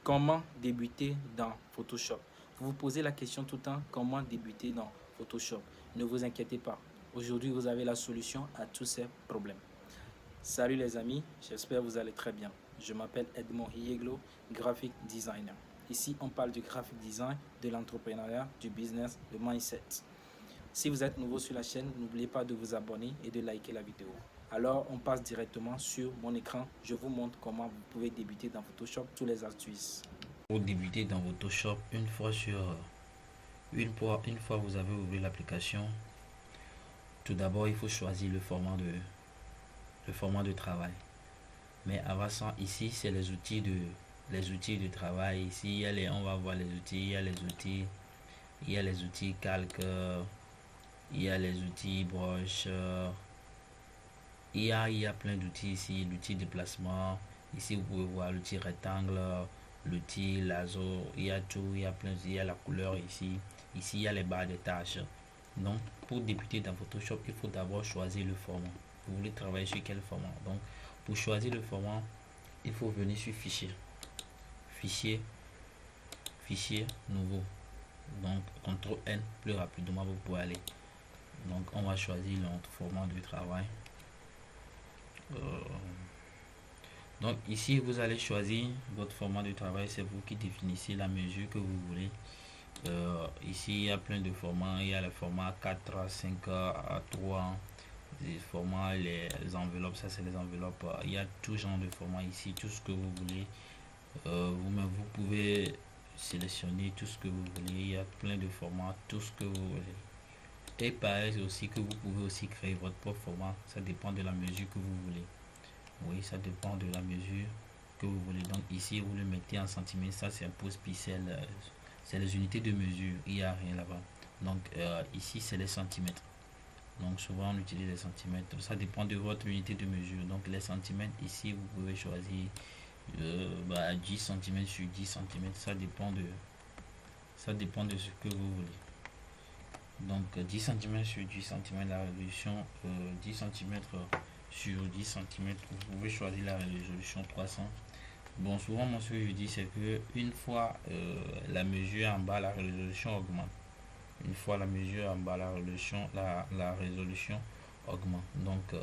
Comment débuter dans Photoshop? Vous vous posez la question tout le temps, comment débuter dans Photoshop? Ne vous inquiétez pas. Aujourd'hui, vous avez la solution à tous ces problèmes. Salut les amis, j'espère que vous allez très bien. Je m'appelle Edmond Hieglo, graphic designer. Ici, on parle du graphic design, de l'entrepreneuriat, du business, de mindset. Si vous êtes nouveau sur la chaîne, n'oubliez pas de vous abonner et de liker la vidéo. Alors, on passe directement sur mon écran. Je vous montre comment vous pouvez débuter dans Photoshop, tous les astuces. Pour débuter dans Photoshop, une fois vous avez ouvert l'application, tout d'abord il faut choisir le format de travail. Mais avant ça, ici c'est les outils de travail. Ici on va voir les outils, il y a les outils calque, il y a les outils broche, il y a plein d'outils ici, l'outil déplacement. Ici vous pouvez voir l'outil rectangle, l'outil lasso, il y a tout, il y a plein, il y a la couleur ici. Ici il y a les barres de tâches. Donc pour débuter dans Photoshop, il faut d'abord choisir le format. Vous voulez travailler sur quel format? Donc pour choisir le format, il faut venir sur fichier, fichier, fichier nouveau. Donc CTRL N, plus rapidement vous pouvez aller. Donc on va choisir notre format de travail. Donc ici vous allez choisir votre format de travail, c'est vous qui définissez la mesure que vous voulez. Ici il y a plein de formats, il y a le format 4, 5, A3, les formats, les enveloppes, ça c'est les enveloppes, il y a tout genre de format ici, tout ce que vous voulez. Vous-même vous pouvez sélectionner tout ce que vous voulez, il y a plein de formats, tout ce que vous voulez. Et pareil aussi que vous pouvez aussi créer votre propre format, ça dépend de la mesure que vous voulez. Oui, ça dépend de la mesure que vous voulez. Donc ici, vous le mettez en centimètres, ça c'est un pouce pixel, c'est les unités de mesure, il n'y a rien là-bas. Donc ici, c'est les centimètres. Donc souvent, on utilise les centimètres. Ça dépend de votre unité de mesure. Donc les centimètres, ici, vous pouvez choisir 10 cm sur 10 cm. Ça dépend de ce que vous voulez. Donc 10 cm sur 10 cm, la résolution 10 cm sur 10 cm, vous pouvez choisir la résolution 300. Bon, souvent, moi, ce que je dis, c'est que une fois la mesure en bas, la résolution augmente. Une fois la mesure en bas, la résolution augmente. Donc,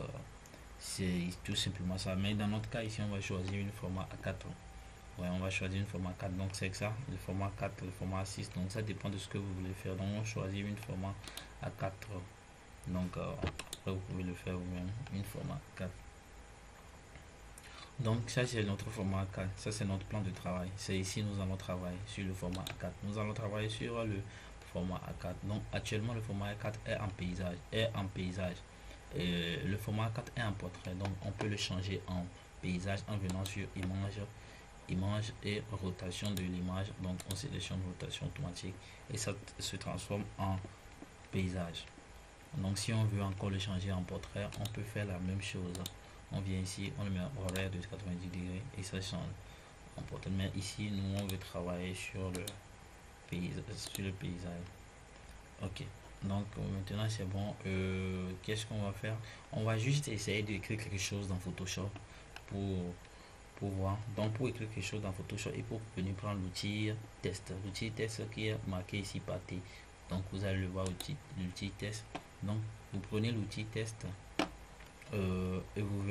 c'est tout simplement ça. Mais dans notre cas, ici, on va choisir une format A4. Ouais, on va choisir une format 4. Donc, c'est ça, le format 4, le format 6. Donc, ça dépend de ce que vous voulez faire. Donc, on choisit une format A4. Donc, après, vous pouvez le faire vous-même, une format 4. Donc ça c'est notre format A4, ça c'est notre plan de travail. C'est ici nous allons travailler sur le format A4. Nous allons travailler sur le format A4. Donc actuellement le format A4 est en paysage, Et le format A4 est en portrait. Donc on peut le changer en paysage en venant sur image et rotation de l'image. Donc on sélectionne rotation automatique et ça se transforme en paysage. Donc si on veut encore le changer en portrait, on peut faire la même chose. On vient ici, on le met en horaire de 90 degrés et ça change en portrait. Mais ici, nous, on veut travailler sur le paysage. Ok. Donc maintenant c'est bon. Qu'est-ce qu'on va faire? On va juste essayer d'écrire quelque chose dans Photoshop pour, pour voir. Donc pour écrire quelque chose dans Photoshop, il faut venir prendre l'outil test. L'outil test qui est marqué ici par T. Donc vous allez le voir, l'outil test. Donc vous prenez l'outil test et vous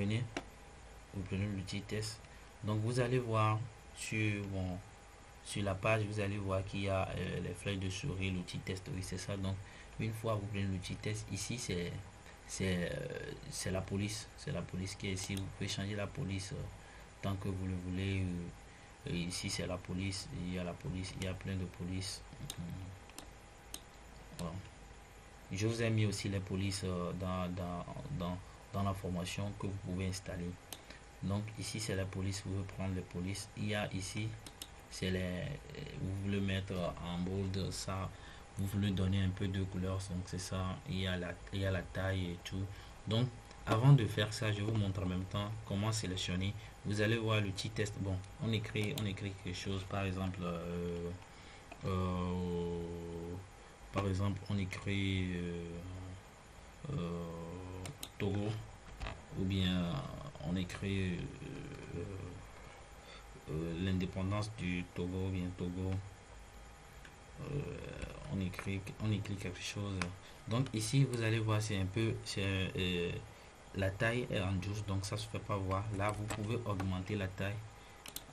prenez l'outil test. Donc vous allez voir sur la page, vous allez voir qu'il y a les flèches de souris, l'outil test. Oui, c'est ça. Donc une fois vous prenez l'outil test, ici c'est la police. C'est la police qui est ici. Vous pouvez changer la police tant que vous le voulez. Et ici c'est la police. Il y a la police. Il y a plein de polices. Voilà. Je vous ai mis aussi les polices dans la formation que vous pouvez installer. Donc ici c'est la police, vous pouvez prendre les polices. Il y a ici, vous voulez mettre en bold ça, vous voulez donner un peu de couleur, donc c'est ça. Il y a la taille et tout. Donc avant de faire ça, je vous montre en même temps comment sélectionner. Vous allez voir le petit test. Bon, on écrit quelque chose, euh, par exemple, on écrit Togo ou bien on écrit l'indépendance du Togo, bien Togo, on écrit quelque chose. Donc ici, vous allez voir, c'est un peu, la taille est en juice, donc ça se fait pas voir. Là, vous pouvez augmenter la taille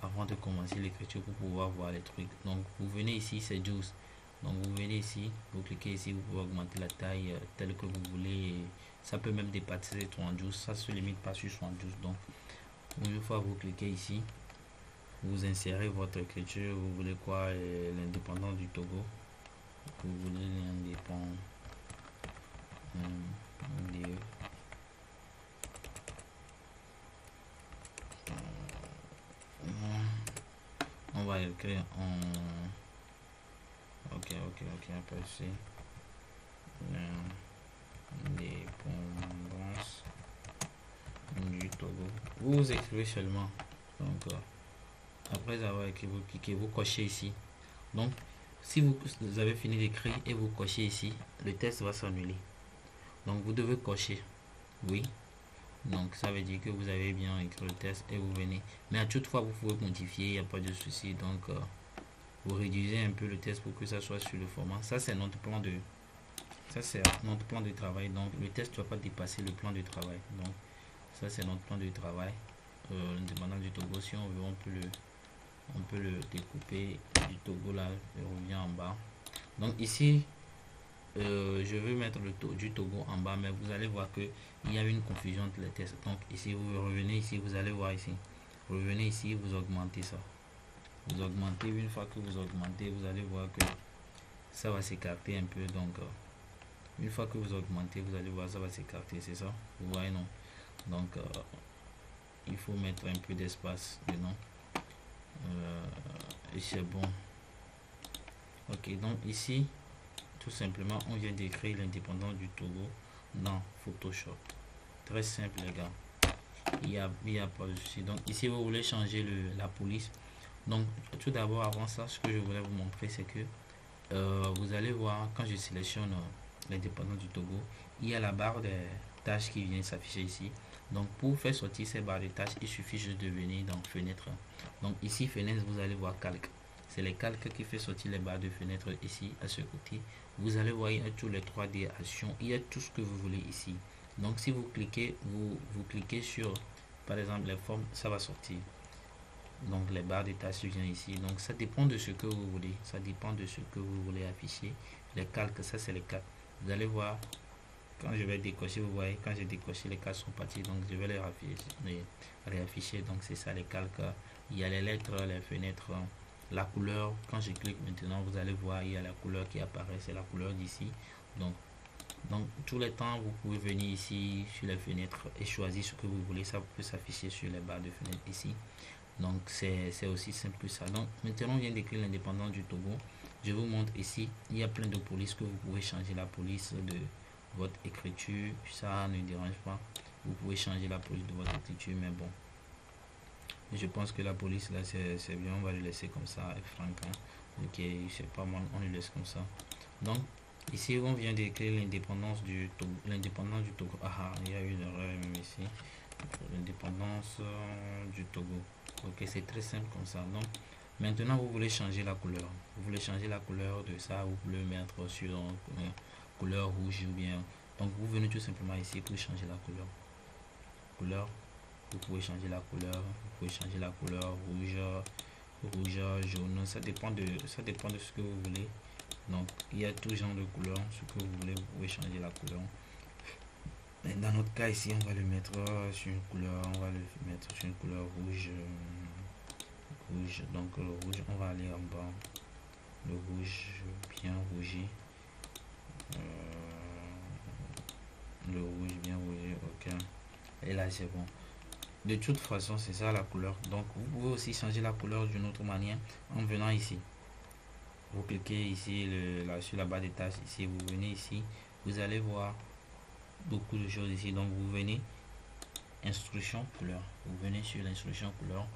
avant de commencer l'écriture pour pouvoir voir les trucs. Donc vous venez ici, c'est juice. Donc vous venez ici, vous cliquez ici, vous pouvez augmenter la taille telle que vous voulez. Ça peut même dépasser 72, ça se limite pas sur 72. Donc une fois vous cliquez ici, vous insérez votre écriture, vous voulez quoi, l'indépendance du Togo, vous voulez l'indépendance, on va écrire en, ok, après c'est l'indépendance du Togo. Vous écrivez seulement, donc après avoir écrit, vous cliquez, vous cochez ici. Donc si vous avez fini d'écrire et vous cochez ici, le test va s'annuler. Donc vous devez cocher oui. Donc ça veut dire que vous avez bien écrit le test et vous venez. Mais à toute fois vous pouvez modifier, il n'y a pas de souci. Donc vous réduisez un peu le test pour que ça soit sur le format. Ça c'est notre plan de travail. Donc le test ne doit pas dépasser le plan de travail. Donc ça c'est notre plan de travail. Indépendant du Togo, si on veut, on peut le découper du Togo là, il revient en bas. Donc ici je veux mettre du Togo en bas, mais vous allez voir que il y a une confusion entre les tests. Donc ici vous revenez ici, vous allez voir ici, revenez ici, vous augmentez ça, vous augmentez. Une fois que vous augmentez, vous allez voir que ça va s'écarter un peu. Donc une fois que vous augmentez, vous allez voir ça va s'écarter, c'est ça, vous voyez, non? Donc il faut mettre un peu d'espace dedans et c'est bon. Ok, donc ici tout simplement on vient d'écrire l'indépendance du Togo dans Photoshop. Très simple les gars, il y a pas de souci. Donc ici vous voulez changer la police. Donc tout d'abord, avant ça, ce que je voulais vous montrer, c'est que vous allez voir, quand je sélectionne l'indépendance du Togo, il y a la barre des tâches qui vient s'afficher ici. Donc pour faire sortir ces barres de tâches, il suffit juste de venir dans fenêtre. Donc ici fenêtre, vous allez voir calque, c'est les calques qui fait sortir les barres de fenêtre. Ici à ce côté vous allez voir, il y a tous les 3D actions, il y a tout ce que vous voulez ici. Donc si vous cliquez, vous cliquez sur par exemple les formes, ça va sortir. Donc les barres de tâches viennent ici. Donc ça dépend de ce que vous voulez, ça dépend de ce que vous voulez afficher. Les calques, ça c'est les calques. Vous allez voir, quand je vais décocher, vous voyez, quand j'ai décoché, les calques sont partis. Donc je vais les réafficher. Donc c'est ça les calques. Il y a les lettres, les fenêtres, la couleur. Quand je clique maintenant, vous allez voir, il y a la couleur qui apparaît, c'est la couleur d'ici. Donc tous les temps, vous pouvez venir ici sur les fenêtres et choisir ce que vous voulez. Ça peut s'afficher sur les barres de fenêtre ici. Donc c'est aussi simple que ça. Donc maintenant on vient d'écrire l'indépendance du Togo. Je vous montre ici, il y a plein de polices que vous pouvez changer. La police de votre écriture, ça ne dérange pas. Vous pouvez changer la police de votre écriture, mais bon, je pense que la police là c'est bien, on va le laisser comme ça. Franck, hein. Ok, c'est pas mal, on le laisse comme ça. Donc ici on vient d'écrire l'indépendance du Togo. L'indépendance du Togo. Ah, il y a eu une erreur même ici. L'indépendance du Togo. Ok, c'est très simple comme ça. Donc maintenant vous voulez changer la couleur. Vous voulez changer la couleur de ça, vous pouvez mettre sur couleur rouge ou bien. Donc vous venez tout simplement ici pour changer la couleur. Vous pouvez changer la couleur, vous pouvez changer la couleur rouge, jaune. Ça dépend de ce que vous voulez. Donc il y a tout genre de couleur. Ce que vous voulez, vous pouvez changer la couleur. Mais dans notre cas ici, on va le mettre sur une couleur, on va le mettre sur une couleur rouge. Donc le rouge, on va aller en bas. Le rouge bien rougi. Le rouge bien rougi, ok. Et là c'est bon. De toute façon, c'est ça la couleur. Donc vous pouvez aussi changer la couleur d'une autre manière en venant ici. Vous cliquez ici sur la barre des tâches ici, vous venez ici, vous allez voir beaucoup de choses ici. Donc vous venez instruction couleur, vous venez sur l'instruction couleur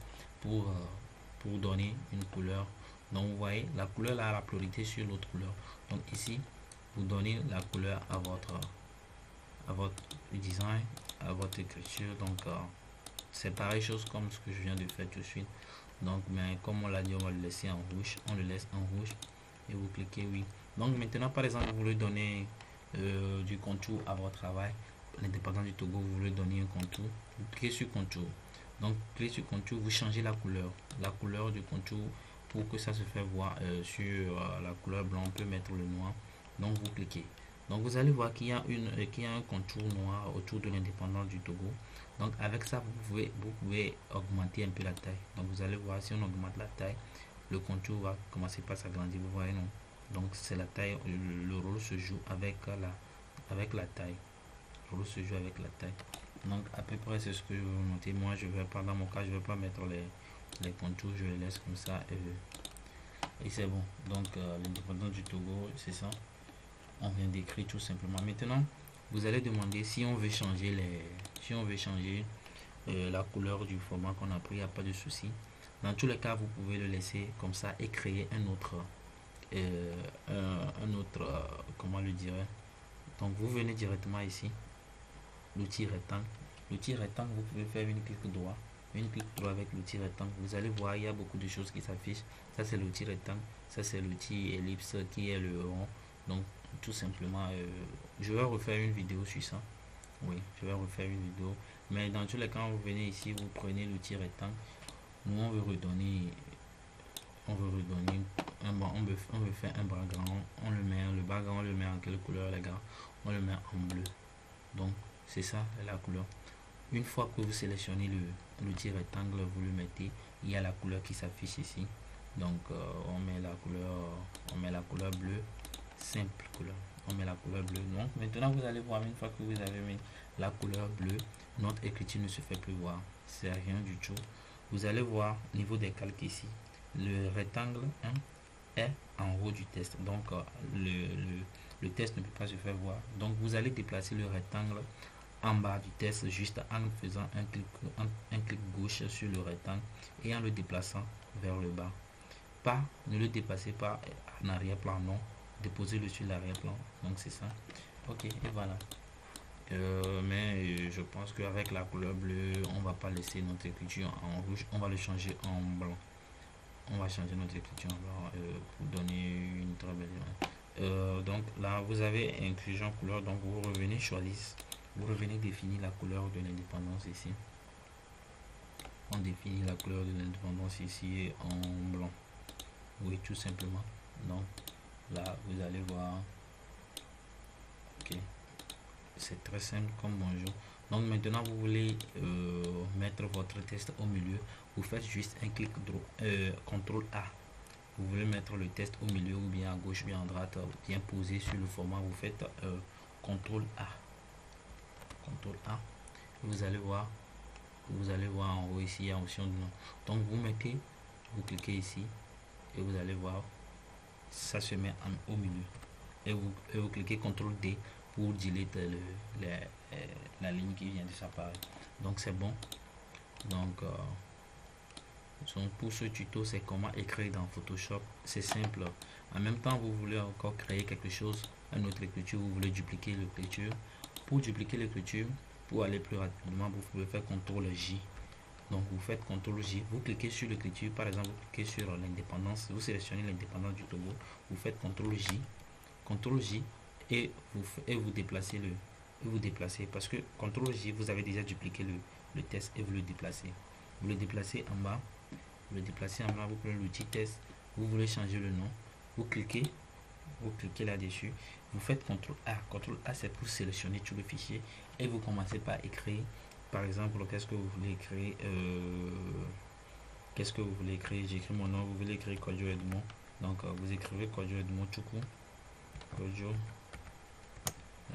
pour donner une couleur. Donc vous voyez, la couleur là a la priorité sur l'autre couleur. Donc ici vous donnez la couleur à votre design, à votre écriture. Donc c'est pareil chose comme ce que je viens de faire tout de suite. Donc, mais comme on l'a dit, on va le laisser en rouge. On le laisse en rouge et vous cliquez oui. Donc, maintenant, par exemple, vous voulez donner du contour à votre travail. L'indépendant du Togo, vous voulez donner un contour. Vous cliquez sur contour. Donc, cliquez sur contour, vous changez la couleur du contour pour que ça se fait voir sur la couleur blanc. On peut mettre le noir. Donc, vous cliquez. Donc, vous allez voir qu'il y a un contour noir autour de l'indépendance du Togo. Donc, avec ça, vous pouvez augmenter un peu la taille. Donc, vous allez voir, si on augmente la taille, le contour va commencer par s'agrandir. Vous voyez, non? Donc, c'est la taille. Le rôle se joue avec la taille. Le rôle se joue avec la taille. Donc, à peu près, c'est ce que je vais vous montrer. Moi, je vais pas, dans mon cas, je vais pas mettre les contours. Je les laisse comme ça. Et c'est bon. Donc, l'indépendance du Togo, c'est ça. On vient d'écrire tout simplement. Maintenant, vous allez demander si on veut changer la couleur du format qu'on a pris, il n'y a pas de souci. Dans tous les cas, vous pouvez le laisser comme ça et créer un autre, comment le dirais. Donc, vous venez directement ici, l'outil rectangle. L'outil rectangle, vous pouvez faire une clic droit avec l'outil rectangle. Vous allez voir, il y a beaucoup de choses qui s'affichent. Ça, c'est l'outil rectangle. Ça, c'est l'outil ellipse qui est le rond. Donc, tout simplement, je vais refaire une vidéo sur ça. Oui, je vais refaire une vidéo. Mais dans tous les cas, vous venez ici, vous prenez l'outil rectangle. Nous, on veut redonner on veut faire un background. Le background, on le met en quelle couleur, les gars? On le met en bleu. Donc, c'est ça la couleur. Une fois que vous sélectionnez l'outil rectangle, vous le mettez. Il y a la couleur qui s'affiche ici. Donc, on met la couleur bleue. Simple couleur. On met la couleur bleue. Donc, maintenant, vous allez voir, une fois que vous avez mis la couleur bleue, notre écriture ne se fait plus voir. C'est rien du tout. Vous allez voir, au niveau des calques ici, le rectangle est en haut du test. Donc, le test ne peut pas se faire voir. Donc, vous allez déplacer le rectangle en bas du test juste en faisant un clic gauche sur le rectangle et en le déplaçant vers le bas. Ne le dépassez pas en arrière-plan, non. Déposez-le sur l'arrière-plan. Donc, c'est ça. Ok, et voilà. Mais je pense qu'avec la couleur bleue, on va pas laisser notre écriture en rouge. On va le changer en blanc. On va changer notre écriture en blanc pour donner une très belle image. Donc là, vous avez inclusion couleur. Donc, vous revenez définir la couleur de l'indépendance ici. On définit la couleur de l'indépendance ici en blanc. Oui, tout simplement. Donc, là, vous allez voir. Ok. C'est très simple comme bonjour. Donc maintenant vous voulez mettre votre test au milieu. Vous faites juste un clic droit, CTRL A. Vous voulez mettre le test au milieu ou bien à gauche ou bien à droite, bien posé sur le format. Vous faites CTRL A. CTRL A. Vous allez voir en haut ici, il y a option de nom. Donc vous cliquez ici et vous allez voir, ça se met au milieu. Et vous cliquez CTRL D pour delete la ligne qui vient de s'apparaître. Donc c'est bon. Donc pour ce tuto, c'est comment écrire dans Photoshop. C'est simple. En même temps, vous voulez encore créer quelque chose, une autre écriture, vous voulez dupliquer l'écriture. Pour dupliquer l'écriture, pour aller plus rapidement, vous pouvez faire CTRL J. Donc vous faites CTRL J, vous cliquez sur l'écriture, par exemple, vous cliquez sur l'indépendance, vous sélectionnez l'indépendance du Togo, vous faites CTRL J et vous déplacez parce que CTRL J, vous avez déjà dupliqué le test et vous le déplacez. Vous le déplacez en bas, vous prenez l'outil test, vous voulez changer le nom, vous cliquez là-dessus, vous faites CTRL A. CTRL A, c'est pour sélectionner tout le fichier et vous commencez par écrire, par exemple, qu'est-ce que vous voulez écrire, j'écris mon nom, vous voulez écrire Kodjo Edmond, donc vous écrivez Kodjo Edmond tout court, Kodjo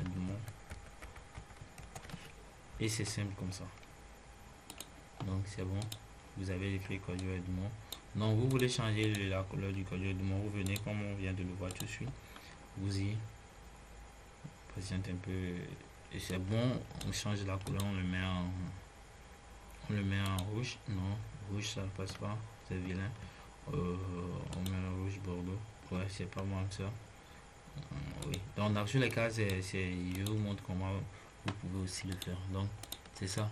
Edmond, et c'est simple comme ça. Donc c'est bon, vous avez écrit Kodjo Edmond. Donc vous voulez changer la couleur du Kodjo Edmond, vous venez comme on vient de le voir tout de suite, vous y patientez un peu et c'est bon. On change la couleur, on le met en rouge. Non, rouge ça ne passe pas, c'est vilain. On met un rouge bordeaux, ouais, c'est pas mal ça. Oui, donc dans tous les cas, je vous montre comment vous pouvez aussi le faire. Donc c'est ça.